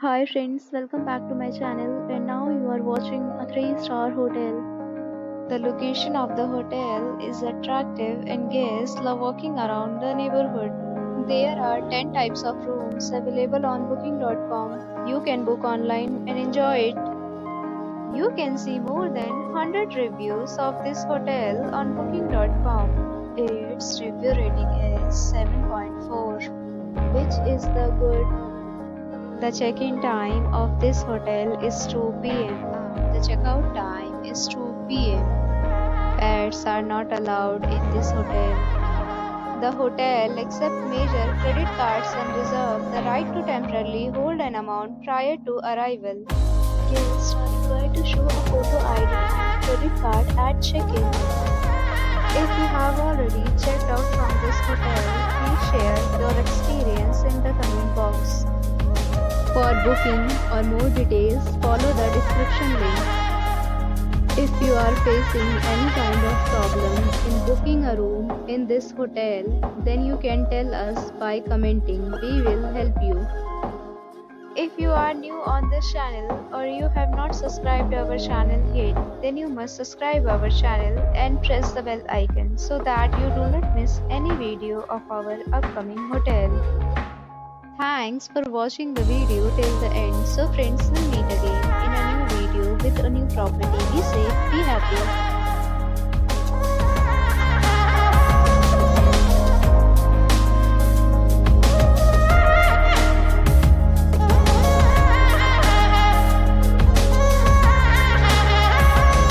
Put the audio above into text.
Hi friends, welcome back to my channel and now you are watching a 3-star hotel. The location of the hotel is attractive and guests love walking around the neighborhood. There are 10 types of rooms available on booking.com. You can book online and enjoy it. You can see more than 100 reviews of this hotel on booking.com. Its review rating is 7.4, which is the good. The check-in time of this hotel is 2 p.m. and the checkout time is 2 p.m. Pets are not allowed in this hotel. The hotel accepts major credit cards and reserves the right to temporarily hold an amount prior to arrival. Guests are required to show a photo ID and credit card at check-in. If you have already checked out from this hotel, please share your experience in the comment box. For booking or more details, follow the description link. If you are facing any kind of problem in booking a room in this hotel, then you can tell us by commenting. We will help you. If you are new on this channel or you have not subscribed our channel yet, then you must subscribe our channel and press the bell icon so that you do not miss any video of our upcoming hotel. Thanks for watching the video till the end. So friends, will meet again in a new video with a new property. Be safe, be happy.